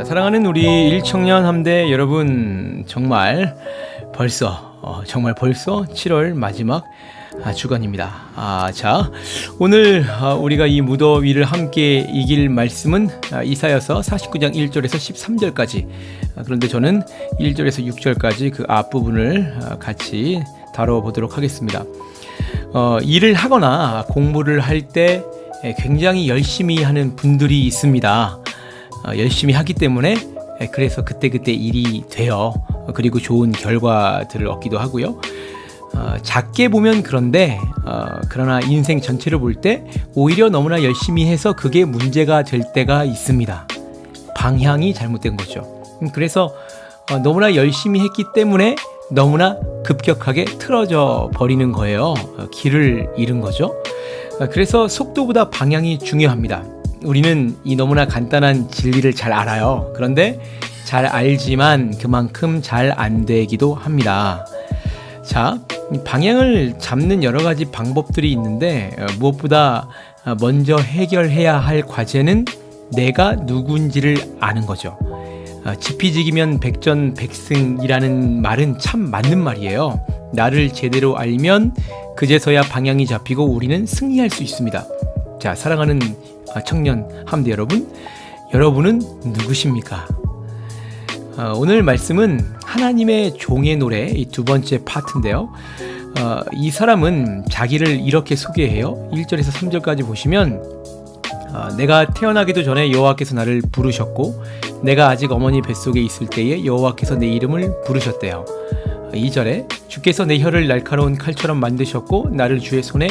사랑하는 우리 일청년 함대 여러분, 정말 벌써 7월 마지막 주간입니다. 자, 오늘 우리가 이 무더위를 함께 이길 말씀은 이사야서 49장 1절에서 13절까지, 그런데 저는 1절에서 6절까지 그 앞부분을 같이 다뤄보도록 하겠습니다. 일을 하거나 공부를 할 때 굉장히 열심히 하는 분들이 있습니다. 열심히 하기 때문에 그래서 그때그때 일이 돼요. 그리고 좋은 결과들을 얻기도 하고요. 작게 보면 그런데 그러나 인생 전체를 볼 때 오히려 너무나 열심히 해서 그게 문제가 될 때가 있습니다. 방향이 잘못된 거죠. 그래서 너무나 열심히 했기 때문에 너무나 급격하게 틀어져 버리는 거예요. 길을 잃은 거죠. 그래서 속도보다 방향이 중요합니다. 우리는 이 너무나 간단한 진리를 잘 알아요. 그런데 잘 알지만 그만큼 잘 안 되기도 합니다. 자, 방향을 잡는 여러 가지 방법들이 있는데 무엇보다 먼저 해결해야 할 과제는 내가 누군지를 아는 거죠. 지피지기면 백전백승이라는 말은 참 맞는 말이에요. 나를 제대로 알면 그제서야 방향이 잡히고 우리는 승리할 수 있습니다. 자, 사랑하는 청년 함대 여러분, 여러분은 누구십니까? 오늘 말씀은 하나님의 종의 노래 이 두 번째 파트인데요. 이 사람은 자기를 이렇게 소개해요. 1절에서 3절까지 보시면 내가 태어나기도 전에 여호와께서 나를 부르셨고 내가 아직 어머니 뱃속에 있을 때에 여호와께서 내 이름을 부르셨대요. 2절에 주께서 내 혀를 날카로운 칼처럼 만드셨고 나를 주의 손에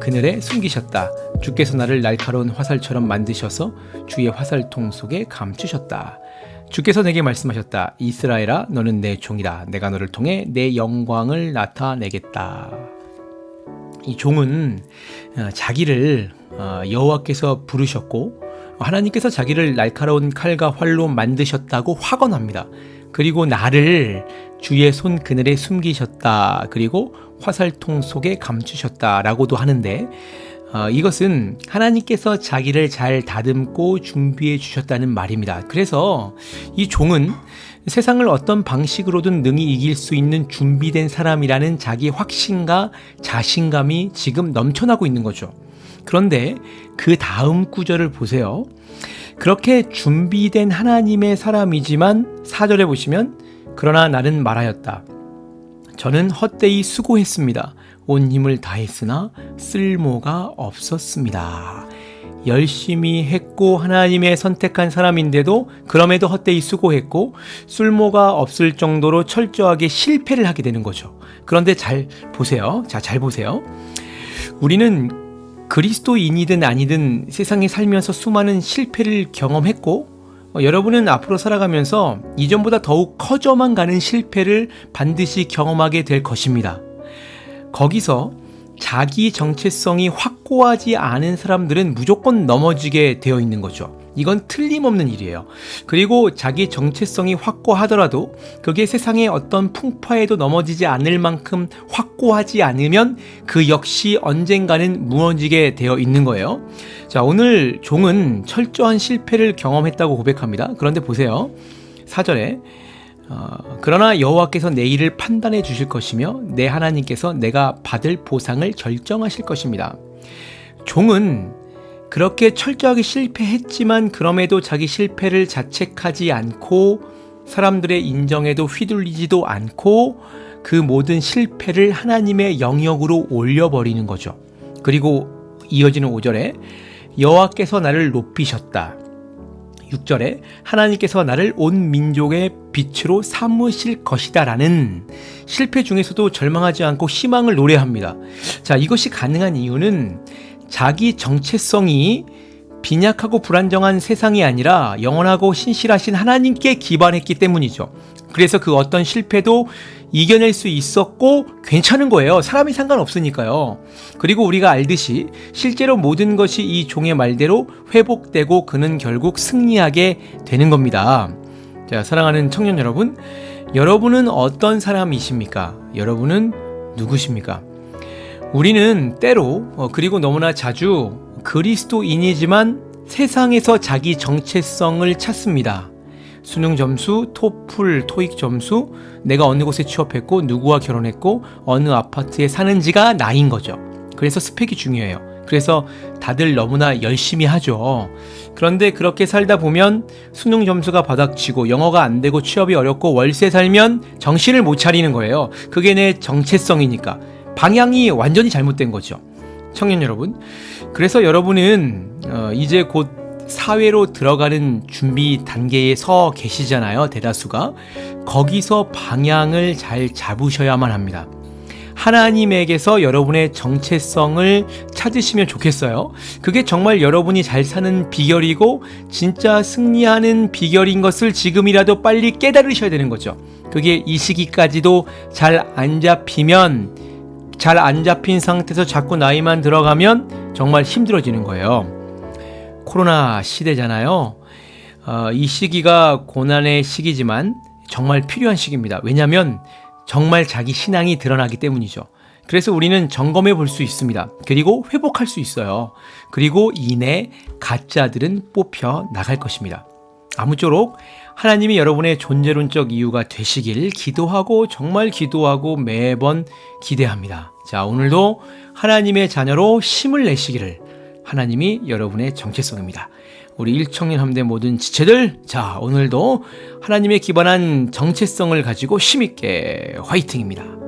그늘에 숨기셨다. 주께서 나를 날카로운 화살처럼 만드셔서 주의 화살통 속에 감추셨다. 주께서 내게 말씀하셨다. 이스라엘아, 너는 내 종이다. 내가 너를 통해 내 영광을 나타내겠다. 이 종은 자기를 여호와께서 부르셨고 하나님께서 자기를 날카로운 칼과 활로 만드셨다고 확언합니다. 그리고 나를 주의 손 그늘에 숨기셨다. 그리고 화살통 속에 감추셨다라고도 하는데 이것은 하나님께서 자기를 잘 다듬고 준비해 주셨다는 말입니다. 그래서 이 종은 세상을 어떤 방식으로든 능히 이길 수 있는 준비된 사람이라는 자기 확신과 자신감이 지금 넘쳐나고 있는 거죠. 그런데 그 다음 구절을 보세요. 그렇게 준비된 하나님의 사람이지만 4절에 보시면 그러나 나는 말하였다. 저는 헛되이 수고했습니다. 온 힘을 다했으나 쓸모가 없었습니다. 열심히 했고 하나님의 선택한 사람인데도 그럼에도 헛되이 수고했고 쓸모가 없을 정도로 철저하게 실패를 하게 되는 거죠. 그런데 잘 보세요. 잘 보세요. 우리는 그리스도인이든 아니든 세상에 살면서 수많은 실패를 경험했고 여러분은 앞으로 살아가면서 이전보다 더욱 커져만 가는 실패를 반드시 경험하게 될 것입니다. 거기서 자기 정체성이 확고하지 않은 사람들은 무조건 넘어지게 되어 있는 거죠. 이건 틀림없는 일이에요. 그리고 자기 정체성이 확고하더라도 그게 세상의 어떤 풍파에도 넘어지지 않을 만큼 확고하지 않으면 그 역시 언젠가는 무너지게 되어 있는 거예요. 자, 오늘 종은 철저한 실패를 경험했다고 고백합니다. 그런데 보세요. 4절에 그러나 여호와께서 내 일을 판단해 주실 것이며 내 하나님께서 내가 받을 보상을 결정하실 것입니다. 종은 그렇게 철저하게 실패했지만 그럼에도 자기 실패를 자책하지 않고 사람들의 인정에도 휘둘리지도 않고 그 모든 실패를 하나님의 영역으로 올려버리는 거죠. 그리고 이어지는 5절에 여호와께서 나를 높이셨다. 6절에 하나님께서 나를 온 민족의 빛으로 삼으실 것이다 라는 실패 중에서도 절망하지 않고 희망을 노래합니다. 자, 이것이 가능한 이유는 자기 정체성이 빈약하고 불안정한 세상이 아니라 영원하고 신실하신 하나님께 기반했기 때문이죠. 그래서 그 어떤 실패도 이겨낼 수 있었고 괜찮은 거예요. 사람이 상관없으니까요. 그리고 우리가 알듯이 실제로 모든 것이 이 종의 말대로 회복되고 그는 결국 승리하게 되는 겁니다. 자, 사랑하는 청년 여러분, 여러분은 어떤 사람이십니까? 여러분은 누구십니까? 우리는 때로 그리고 너무나 자주 그리스도인이지만 세상에서 자기 정체성을 찾습니다. 수능 점수, 토플, 토익 점수, 내가 어느 곳에 취업했고 누구와 결혼했고 어느 아파트에 사는지가 나인 거죠. 그래서 스펙이 중요해요. 그래서 다들 너무나 열심히 하죠. 그런데 그렇게 살다 보면 수능 점수가 바닥치고 영어가 안 되고 취업이 어렵고 월세 살면 정신을 못 차리는 거예요. 그게 내 정체성이니까. 방향이 완전히 잘못된 거죠. 청년 여러분. 그래서 여러분은 이제 곧 사회로 들어가는 준비 단계에 서 계시잖아요. 대다수가. 거기서 방향을 잘 잡으셔야만 합니다. 하나님에게서 여러분의 정체성을 찾으시면 좋겠어요. 그게 정말 여러분이 잘 사는 비결이고 진짜 승리하는 비결인 것을 지금이라도 빨리 깨달으셔야 되는 거죠. 그게 이 시기까지도 잘 안 잡힌 상태에서 자꾸 나이만 들어가면 정말 힘들어지는 거예요. 코로나 시대잖아요. 이 시기가 고난의 시기지만 정말 필요한 시기입니다. 왜냐하면 정말 자기 신앙이 드러나기 때문이죠. 그래서 우리는 점검해 볼 수 있습니다. 그리고 회복할 수 있어요. 그리고 이내 가짜들은 뽑혀 나갈 것입니다. 아무쪼록 하나님이 여러분의 존재론적 이유가 되시길 기도하고 정말 기도하고 매번 기대합니다. 자, 오늘도 하나님의 자녀로 힘을 내시기를. 하나님이 여러분의 정체성입니다. 우리 일청년 함대 모든 지체들, 자, 오늘도 하나님의 기반한 정체성을 가지고 힘있게 화이팅입니다.